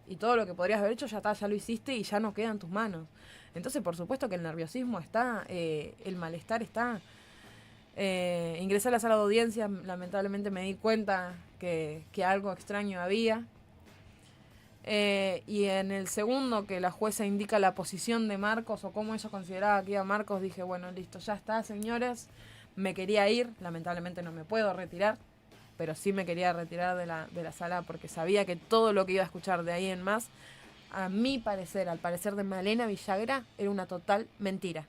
y todo lo que podrías haber hecho ya lo hiciste y ya no queda en tus manos. Entonces, por supuesto que el nerviosismo está, el malestar está. Ingresé a la sala de audiencia, lamentablemente me di cuenta que algo extraño había. Y en el segundo que la jueza indica la posición de Marcos o cómo ella consideraba que iba Marcos, dije, bueno, listo, ya está, señores. Me quería ir, lamentablemente no me puedo retirar, pero sí me quería retirar de la sala porque sabía que todo lo que iba a escuchar de ahí en más, a mi parecer, al parecer de Malena Villagra, era una total mentira.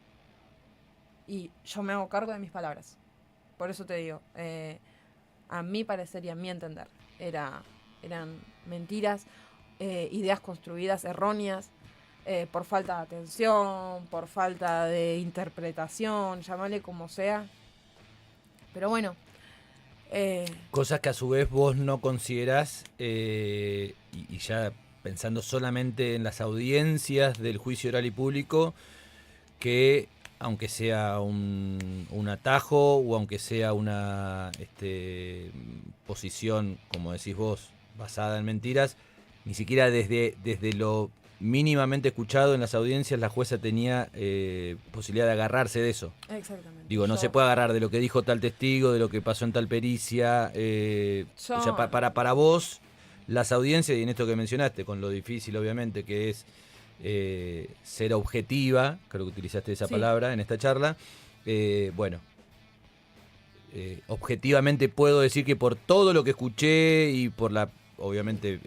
Y yo me hago cargo de mis palabras. Por eso te digo, a mi parecer y a mi entender, eran mentiras, ideas construidas erróneas, por falta de atención, por falta de interpretación, llámale como sea. Pero bueno. Cosas que a su vez vos no considerás, y ya pensando solamente en las audiencias del juicio oral y público, que aunque sea un atajo o aunque sea una posición, como decís vos, basada en mentiras, ni siquiera desde lo mínimamente escuchado en las audiencias la jueza tenía posibilidad de agarrarse de eso. Exactamente. Digo, no se puede agarrar de lo que dijo tal testigo, de lo que pasó en tal pericia. O sea, para vos, las audiencias, y en esto que mencionaste, con lo difícil obviamente que es ser objetiva, creo que utilizaste esa palabra en esta charla, objetivamente puedo decir que por todo lo que escuché y por la, obviamente,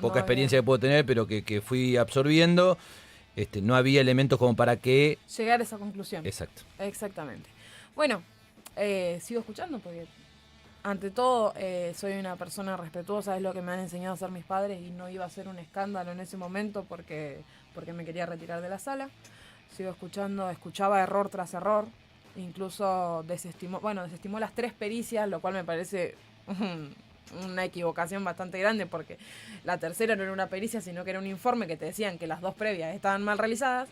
poca experiencia que puedo tener, pero que fui absorbiendo, no había elementos como para que... llegar a esa conclusión. Exacto. Exactamente. Bueno, sigo escuchando porque, ante todo, soy una persona respetuosa, es lo que me han enseñado a ser mis padres y no iba a ser un escándalo en ese momento porque me quería retirar de la sala. Sigo escuchando, escuchaba error tras error, incluso desestimó las 3 pericias, lo cual me parece una equivocación bastante grande porque la tercera no era una pericia, sino que era un informe que te decían que las 2 previas estaban mal realizadas.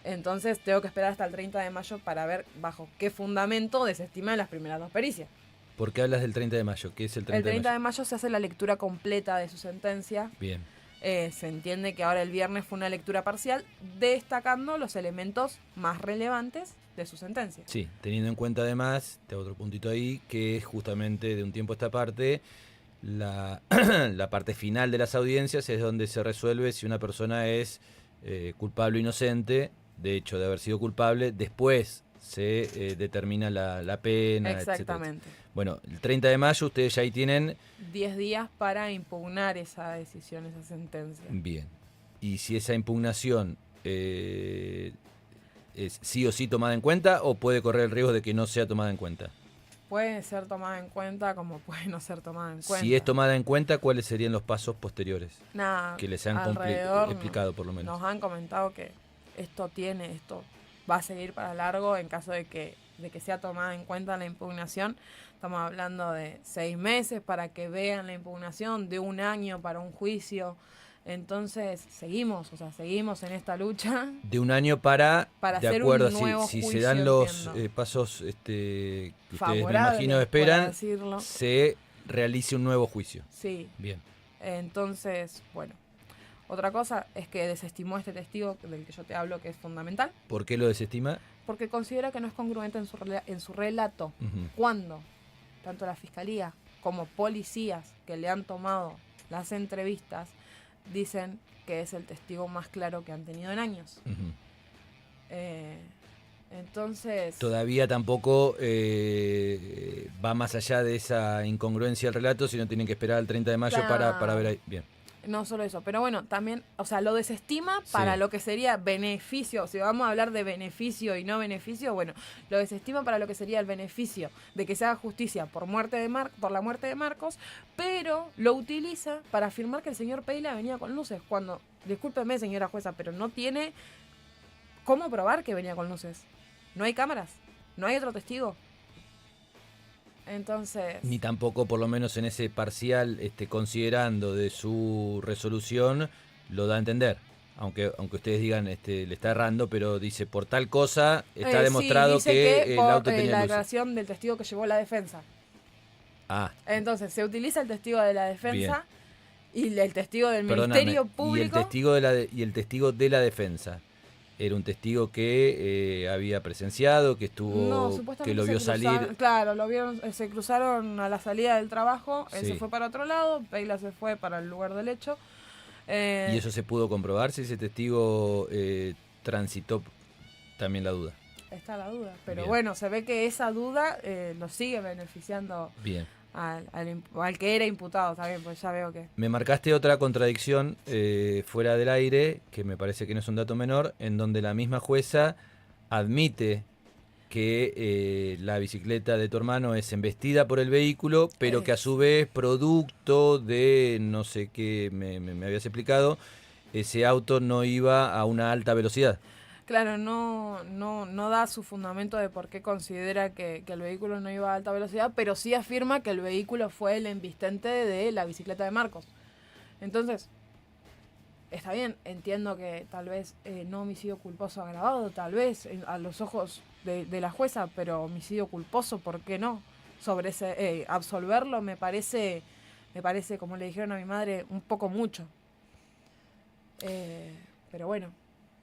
Entonces tengo que esperar hasta el 30 de mayo para ver bajo qué fundamento desestiman las primeras 2 pericias. ¿Por qué hablas del 30 de mayo? ¿Qué es el 30 de mayo? El 30 de mayo se hace la lectura completa de su sentencia. Bien. Se entiende que ahora el viernes fue una lectura parcial, destacando los elementos más relevantes de su sentencia. Sí, teniendo en cuenta además, te hago otro puntito ahí, que es justamente de un tiempo a esta parte, la parte final de las audiencias es donde se resuelve si una persona es culpable o inocente, de hecho de haber sido culpable, después se determina la pena, exactamente, etcétera. Bueno, el 30 de mayo ustedes ya ahí tienen 10 días para impugnar esa decisión, esa sentencia. Bien. Y si esa impugnación es sí o sí tomada en cuenta, o puede correr el riesgo de que no sea tomada en cuenta. puede ser tomada en cuenta como puede no ser tomada en cuenta. Si es tomada en cuenta, ¿cuáles serían los pasos posteriores? Nada, Que les han alrededor explicado por lo menos. nos han comentado que esto va a seguir para largo en caso de que sea tomada en cuenta la impugnación. Estamos hablando de 6 meses para que vean la impugnación, de 1 año para un juicio. Entonces seguimos en esta lucha. De 1 año para de hacer acuerdo, un nuevo si se juicio, dan los entiendo. pasos que ustedes me Favorables, imagino por esperan, decirlo. se realice un nuevo juicio. Sí. Bien. Entonces, bueno. Otra cosa es que desestimó este testigo del que yo te hablo, que es fundamental. ¿Por qué lo desestima? Porque considera que no es congruente en su relato. Uh-huh. Cuando tanto la fiscalía como policías que le han tomado las entrevistas dicen que es el testigo más claro que han tenido en años. Uh-huh. Entonces... Todavía tampoco va más allá de esa incongruencia del relato, sino tienen que esperar al 30 de mayo para ver ahí. Bien. No solo eso, pero bueno, también, o sea, lo desestima para lo que sería beneficio. Si vamos a hablar de beneficio y no beneficio, bueno, lo desestima para lo que sería el beneficio de que se haga justicia por la muerte de Marcos, pero lo utiliza para afirmar que el señor Peila venía con luces, cuando, discúlpeme señora jueza, pero no tiene cómo probar que venía con luces. No hay cámaras, no hay otro testigo. Entonces... Ni tampoco, por lo menos en ese parcial, considerando de su resolución, lo da a entender. Aunque ustedes digan, le está errando, pero dice, por tal cosa está demostrado dice que el auto tenía la luces. declaración del testigo que llevó la defensa. Entonces, se utiliza el testigo de la defensa. Bien. Y el testigo del Ministerio Público. Y el testigo de la defensa. Era un testigo que había presenciado, que estuvo, que lo vio salir. Claro, lo vieron, se cruzaron a la salida del trabajo, él se fue para otro lado, Peila se fue para el lugar del hecho. ¿Y eso se pudo comprobar si ese testigo transitó también la duda? Está la duda, pero Bien. Bueno, se ve que esa duda lo sigue beneficiando. Bien. Al que era imputado, está bien, pues ya veo que... Me marcaste otra contradicción fuera del aire, que me parece que no es un dato menor, en donde la misma jueza admite que la bicicleta de tu hermano es embestida por el vehículo, pero que a su vez, producto de no sé qué me habías explicado, ese auto no iba a una alta velocidad. Claro, no da su fundamento de por qué considera que el vehículo no iba a alta velocidad, pero sí afirma que el vehículo fue el embistente de la bicicleta de Marcos. Entonces, está bien, entiendo que tal vez no homicidio culposo agravado, tal vez a los ojos de la jueza, pero homicidio culposo, ¿por qué no? Sobre ese absolverlo me parece, como le dijeron a mi madre, un poco mucho. Pero bueno.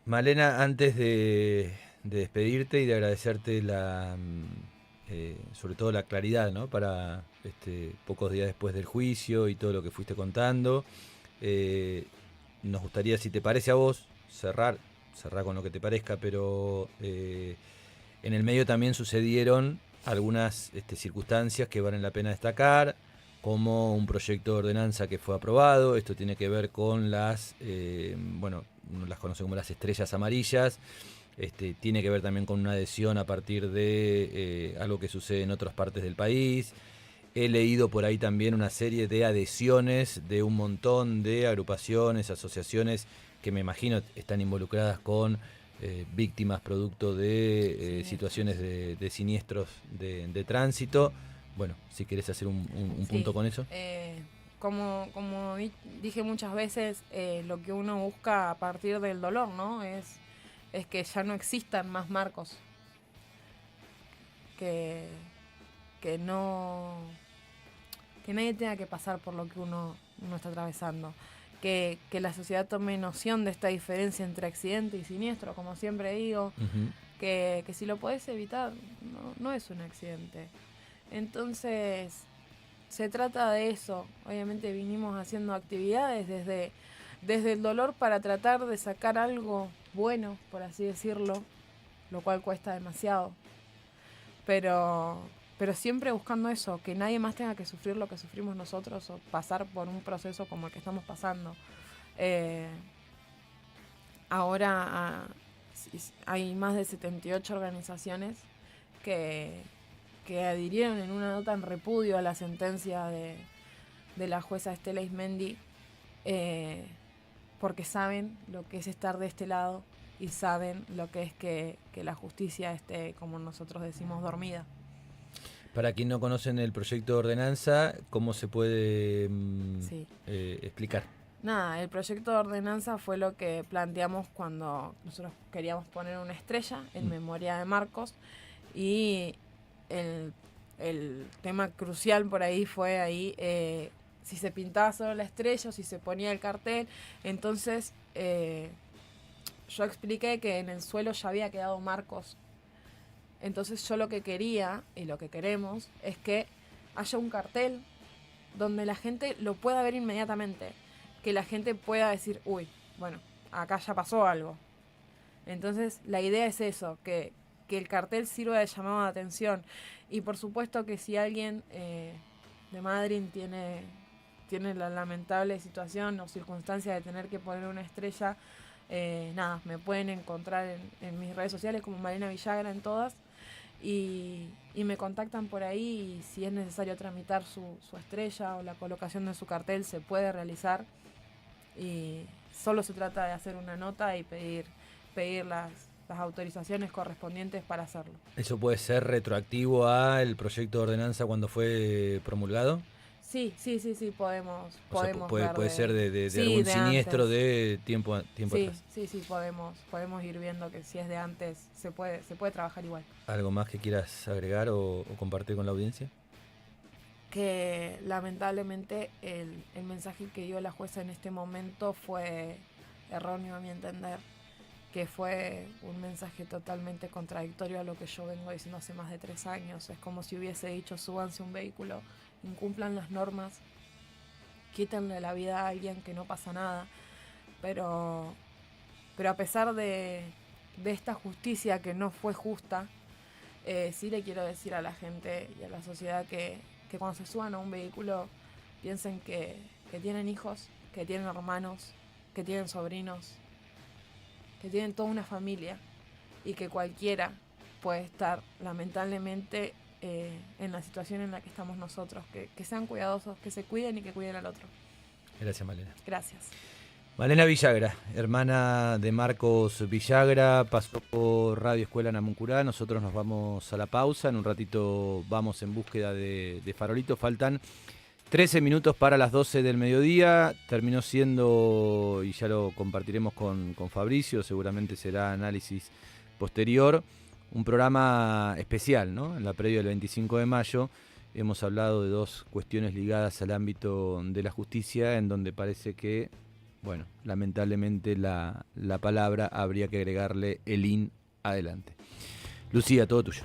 Malena, antes de despedirte y de agradecerte sobre todo la claridad, ¿no? Para pocos días después del juicio y todo lo que fuiste contando, nos gustaría, si te parece a vos, cerrar con lo que te parezca, pero en el medio también sucedieron algunas circunstancias que valen la pena destacar, como un proyecto de ordenanza que fue aprobado. Esto tiene que ver con las, uno las conoce como las estrellas amarillas. Tiene que ver también con una adhesión a partir de algo que sucede en otras partes del país. He leído por ahí también una serie de adhesiones de un montón de agrupaciones, asociaciones que me imagino están involucradas con víctimas producto de situaciones de siniestros de tránsito. Bueno, si querés hacer un punto con eso. Como dije muchas veces, lo que uno busca a partir del dolor, ¿no? Es que ya no existan más Marcos. Que nadie tenga que pasar por lo que uno está atravesando. Que la sociedad tome noción de esta diferencia entre accidente y siniestro, como siempre digo. Uh-huh. Que si lo podés evitar, no es un accidente. Entonces, se trata de eso. Obviamente vinimos haciendo actividades desde el dolor para tratar de sacar algo bueno, por así decirlo, lo cual cuesta demasiado. Pero siempre buscando eso, que nadie más tenga que sufrir lo que sufrimos nosotros o pasar por un proceso como el que estamos pasando. Ahora hay más de 78 organizaciones que que adhirieron en una nota en repudio a la sentencia de la jueza Estela Ismendi, porque saben lo que es estar de este lado y saben lo que es que la justicia esté, como nosotros decimos, dormida. Para quien no conocen el proyecto de ordenanza, ¿cómo se puede explicar? Nada, el proyecto de ordenanza fue lo que planteamos cuando nosotros queríamos poner una estrella en memoria de Marcos, y el tema crucial por ahí fue si se pintaba solo la estrella o si se ponía el cartel. Entonces yo expliqué que en el suelo ya había quedado Marcos. Entonces yo lo que quería y lo que queremos es que haya un cartel donde la gente lo pueda ver inmediatamente, que la gente pueda decir, uy, bueno, acá ya pasó algo. Entonces la idea es eso, que el cartel sirva de llamado de atención. Y por supuesto que si alguien de Madryn tiene la lamentable situación o circunstancia de tener que poner una estrella, me pueden encontrar en mis redes sociales como Malena Villagra en todas, y me contactan por ahí, y si es necesario tramitar su estrella o la colocación de su cartel se puede realizar, y solo se trata de hacer una nota y pedir las autorizaciones correspondientes para hacerlo. ¿Eso puede ser retroactivo al proyecto de ordenanza cuando fue promulgado? Sí, podemos. Puede ser de algún siniestro antes. De tiempo atrás. Sí, podemos ir viendo que si es de antes se puede trabajar igual. ¿Algo más que quieras agregar o compartir con la audiencia? Que lamentablemente el mensaje que dio la jueza en este momento fue erróneo a mi entender, que fue un mensaje totalmente contradictorio a lo que yo vengo diciendo hace más de 3 años. Es como si hubiese dicho: súbanse un vehículo, incumplan las normas, quítenle la vida a alguien, que no pasa nada. Pero a pesar de esta justicia que no fue justa, sí le quiero decir a la gente y a la sociedad que cuando se suban a un vehículo piensen que tienen hijos, que tienen hermanos, que tienen sobrinos, que tienen toda una familia, y que cualquiera puede estar lamentablemente en la situación en la que estamos nosotros. Que sean cuidadosos, que se cuiden y que cuiden al otro. Gracias, Malena. Gracias. Malena Villagra, hermana de Marcos Villagra, pasó por Radio Escuela Namuncurá. Nosotros nos vamos a la pausa. En un ratito vamos en búsqueda de Farolito. Faltan 13 minutos para las 12 del mediodía. Terminó siendo, y ya lo compartiremos con Fabricio, seguramente será análisis posterior, un programa especial, ¿no? En la previa del 25 de mayo hemos hablado de 2 cuestiones ligadas al ámbito de la justicia, en donde parece que, bueno, lamentablemente la palabra habría que agregarle el IN adelante. Lucía, todo tuyo.